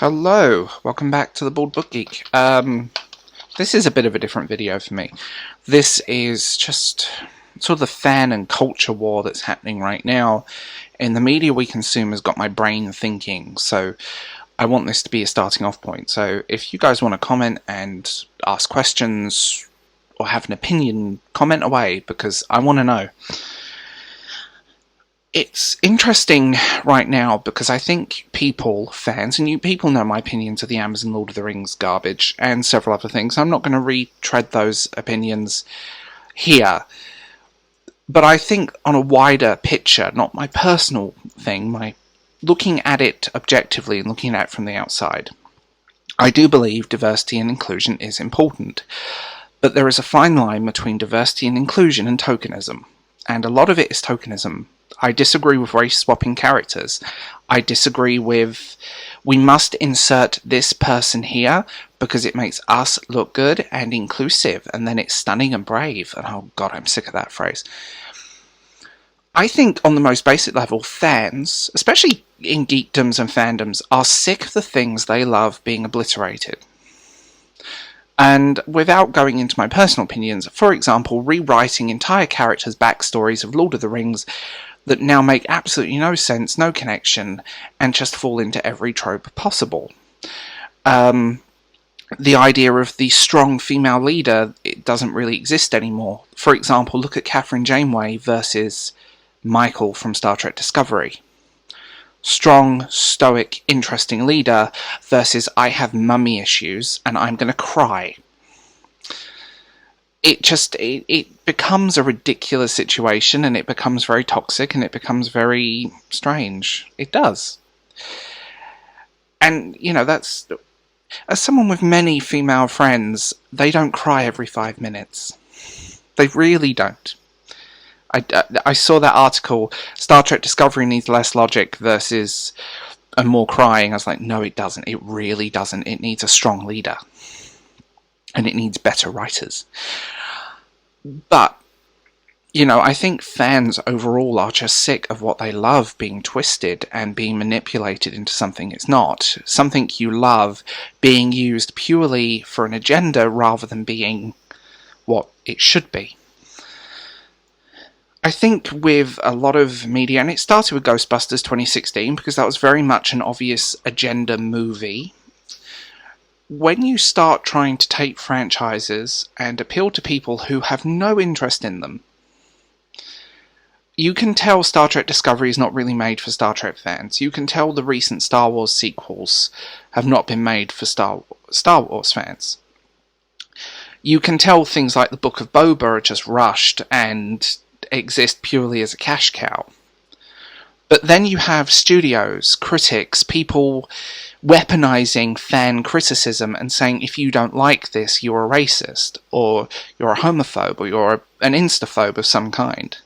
Hello, welcome back to the Bald Book Geek. This is a bit of a different video for me. This is just sort of the fan and culture war that's happening right now, and the media we consume has got my brain thinking, so I want this to be a starting off point. So if you guys want to comment and ask questions or have an opinion, comment away, because I want to know. It's interesting right now because I think fans, and you people know my opinions of the Amazon Lord of the Rings garbage and several other things. I'm not going to retread those opinions here. But I think on a wider picture, not my personal thing, my looking at it objectively and looking at it from the outside, I do believe diversity and inclusion is important. But there is a fine line between diversity and inclusion and tokenism. And a lot of it is tokenism. I disagree with race-swapping characters. I disagree with, we must insert this person here because it makes us look good and inclusive, and then it's stunning and brave. And oh god, I'm sick of that phrase. I think on the most basic level, fans, especially in geekdoms and fandoms, are sick of the things they love being obliterated. And without going into my personal opinions, for example, rewriting entire characters' backstories of Lord of the Rings that now make absolutely no sense, no connection, and just fall into every trope possible. The idea of the strong female leader, it doesn't really exist anymore. For example, look at Catherine Janeway versus Michael from Star Trek Discovery. Strong, stoic, interesting leader versus I have mummy issues and I'm going to cry. It becomes a ridiculous situation, and it becomes very toxic, and it becomes very strange. It does. And, you know, that's... As someone with many female friends, they don't cry every 5 minutes. They really don't. I saw that article, Star Trek Discovery needs less logic versus and more crying. I was like, no, it doesn't. It really doesn't. It needs a strong leader. And it needs better writers. But, you know, I think fans overall are just sick of what they love being twisted and being manipulated into something it's not. Something you love being used purely for an agenda rather than being what it should be. I think with a lot of media, and it started with Ghostbusters 2016 because that was very much an obvious agenda movie. When you start trying to take franchises and appeal to people who have no interest in them, you can tell Star Trek Discovery is not really made for Star Trek fans. You can tell the recent Star Wars sequels have not been made for Star Wars fans. You can tell things like the Book of Boba are just rushed and exist purely as a cash cow. But then you have studios, critics, people weaponizing fan criticism and saying if you don't like this, you're a racist, or you're a homophobe, or you're an instaphobe of some kind.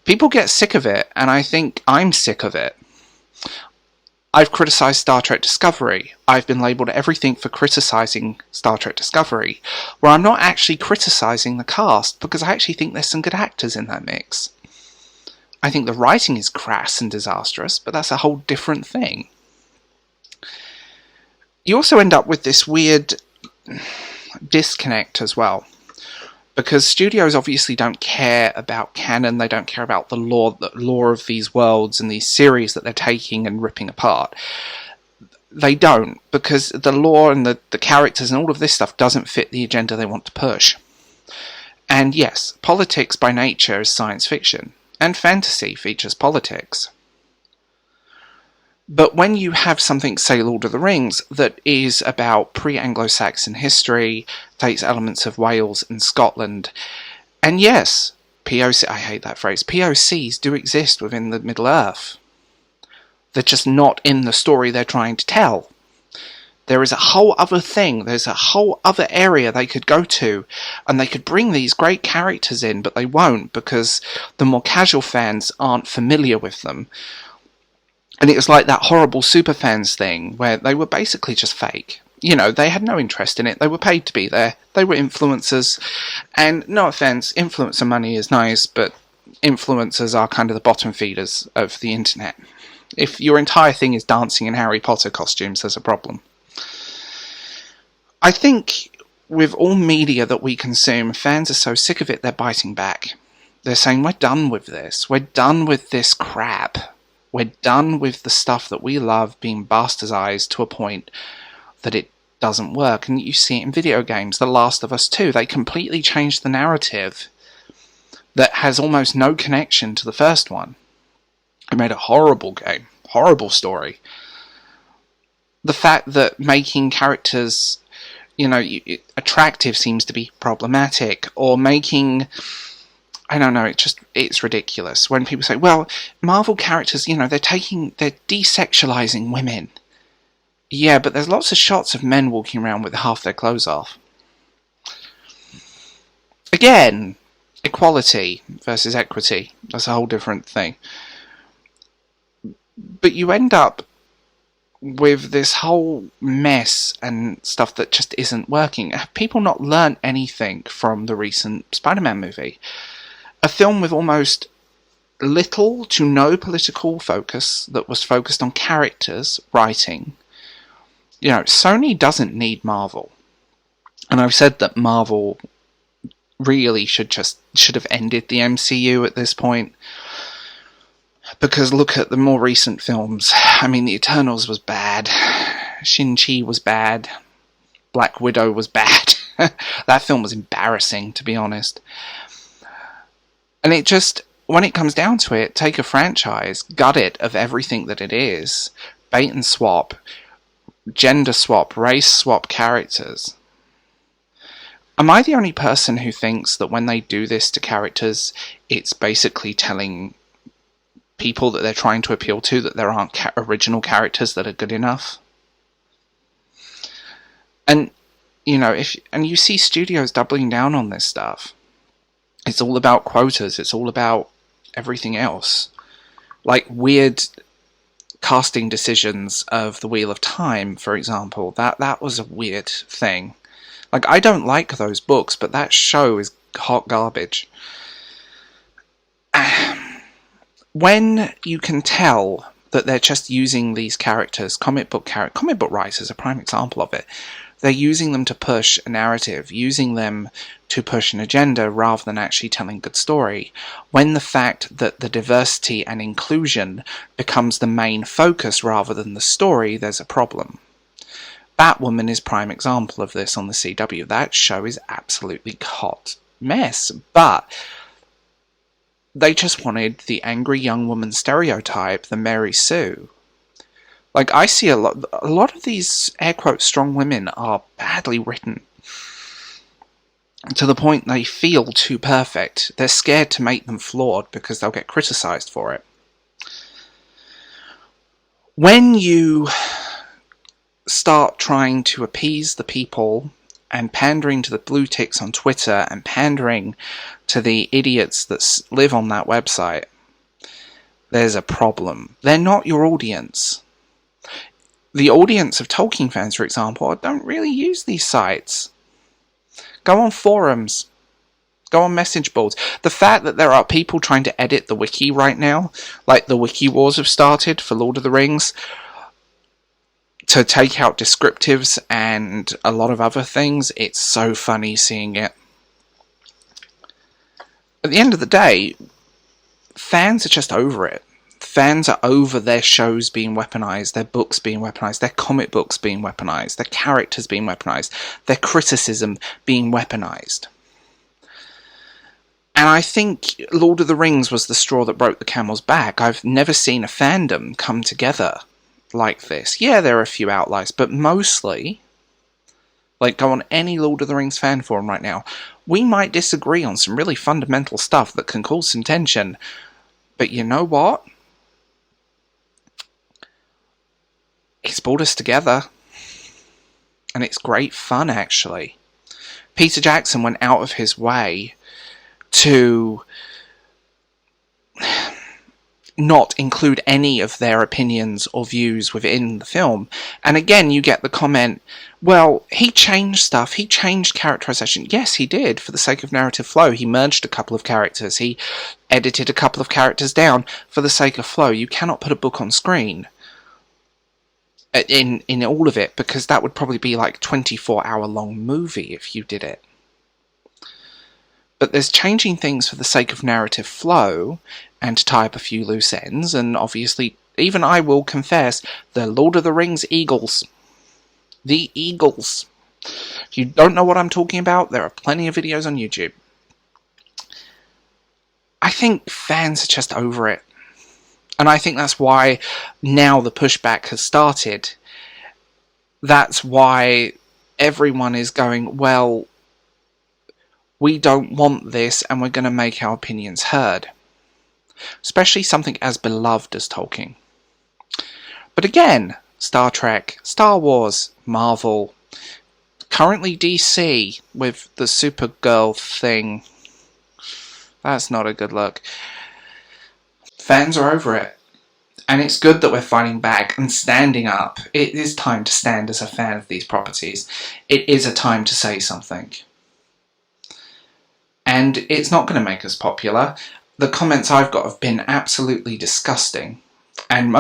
People get sick of it, and I think I'm sick of it. I've criticized Star Trek Discovery. I've been labeled everything for criticizing Star Trek Discovery, where I'm not actually criticizing the cast, because I actually think there's some good actors in that mix. I think the writing is crass and disastrous, but that's a whole different thing. You also end up with this weird disconnect as well, because studios obviously don't care about canon, they don't care about the lore of these worlds and these series that they're taking and ripping apart. They don't, because the lore and the characters and all of this stuff doesn't fit the agenda they want to push. And yes, politics by nature is science fiction, and fantasy features politics. But when you have something, say Lord of the Rings, that is about pre-Anglo-Saxon history, takes elements of Wales and Scotland, and yes, POC, I hate that phrase, POCs do exist within the Middle-earth. They're just not in the story they're trying to tell. There is a whole other thing, there's a whole other area they could go to, and they could bring these great characters in, but they won't, because the more casual fans aren't familiar with them. And it was like that horrible superfans thing, where they were basically just fake. You know, they had no interest in it, they were paid to be there, they were influencers, and no offence, influencer money is nice, but influencers are kind of the bottom feeders of the internet. If your entire thing is dancing in Harry Potter costumes, there's a problem. I think with all media that we consume, fans are so sick of it, they're biting back. They're saying, we're done with this. We're done with this crap. We're done with the stuff that we love being bastardized to a point that it doesn't work. And you see it in video games. The Last of Us 2, they completely changed the narrative that has almost no connection to the first one. It made a horrible game. Horrible story. The fact that making characters, attractive seems to be problematic, or making, I don't know, it's ridiculous when people say, well, Marvel characters, they're desexualizing women. Yeah, but there's lots of shots of men walking around with half their clothes off. Again, equality versus equity, that's a whole different thing. But you end up with this whole mess and stuff that just isn't working. Have people not learned anything from the recent Spider-Man movie? A film with almost little to no political focus, that was focused on characters, writing. Sony doesn't need Marvel. And I've said that Marvel really should have ended the MCU at this point. Because look at the more recent films. I mean, The Eternals was bad. Shang-Chi was bad. Black Widow was bad. That film was embarrassing, to be honest. And when it comes down to it, take a franchise, gut it of everything that it is, bait and swap, gender swap, race swap characters. Am I the only person who thinks that when they do this to characters, it's basically telling people that they're trying to appeal to that there aren't original characters that are good enough? And you see studios doubling down on this stuff. It's all about quotas. It's all about everything else. Like weird casting decisions of The Wheel of Time, for example. That was a weird thing. Like, I don't like those books, but that show is hot garbage. When you can tell that they're just using these characters, comic book writers are a prime example of it. They're using them to push a narrative, using them to push an agenda rather than actually telling a good story. When the fact that the diversity and inclusion becomes the main focus rather than the story, there's a problem. Batwoman is prime example of this on the CW. That show is absolutely hot mess, but they just wanted the angry young woman stereotype, the Mary Sue. Like, I see a lot of these, air quote, strong women are badly written. To the point they feel too perfect. They're scared to make them flawed because they'll get criticised for it. When you start trying to appease the people and pandering to the blue ticks on Twitter and pandering to the idiots that live on that website, there's a problem. They're not your audience. The audience of Tolkien fans, for example, don't really use these sites. Go on forums. Go on message boards. The fact that there are people trying to edit the wiki right now, like the wiki wars have started for Lord of the Rings, to take out descriptives and a lot of other things, it's so funny seeing it. At the end of the day, fans are just over it. Fans are over their shows being weaponized, their books being weaponized, their comic books being weaponized, their characters being weaponized, their criticism being weaponized. And I think Lord of the Rings was the straw that broke the camel's back. I've never seen a fandom come together like this. Yeah, there are a few outliers, but mostly, like, go on any Lord of the Rings fan forum right now, we might disagree on some really fundamental stuff that can cause some tension, but you know what? It's brought us together, and it's great fun, actually. Peter Jackson went out of his way to not include any of their opinions or views within the film. And again, you get the comment, well, he changed stuff, he changed characterization. Yes, he did, for the sake of narrative flow. He merged a couple of characters, he edited a couple of characters down for the sake of flow. You cannot put a book on screen in all of it, because that would probably be like a 24-hour long movie if you did it. But there's changing things for the sake of narrative flow and to tie up a few loose ends, and obviously, even I will confess, the Lord of the Rings Eagles. The Eagles. If you don't know what I'm talking about, there are plenty of videos on YouTube. I think fans are just over it. And I think that's why now the pushback has started. That's why everyone is going, well, we don't want this and we're going to make our opinions heard. Especially something as beloved as Tolkien. But again, Star Trek, Star Wars, Marvel, currently DC with the Supergirl thing. That's not a good look. Fans are over it. And it's good that we're fighting back and standing up. It is time to stand as a fan of these properties. It is a time to say something. And it's not going to make us popular. The comments I've got have been absolutely disgusting. And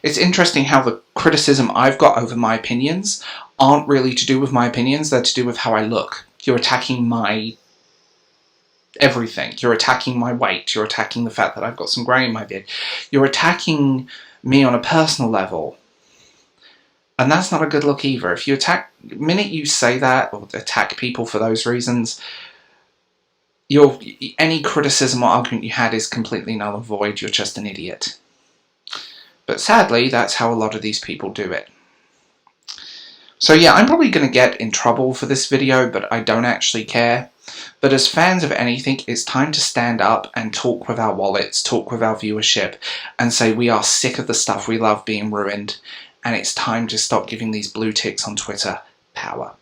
it's interesting how the criticism I've got over my opinions aren't really to do with my opinions, they're to do with how I look. You're attacking my everything. You're attacking my weight. You're attacking the fact that I've got some grey in my beard. You're attacking me on a personal level. And that's not a good look either. If you the minute you say that, or attack people for those reasons, any criticism or argument you had is completely null and void. You're just an idiot. But sadly, that's how a lot of these people do it. So yeah, I'm probably going to get in trouble for this video, but I don't actually care. But as fans of anything, it's time to stand up and talk with our wallets, talk with our viewership, and say we are sick of the stuff we love being ruined, and it's time to stop giving these blue ticks on Twitter power.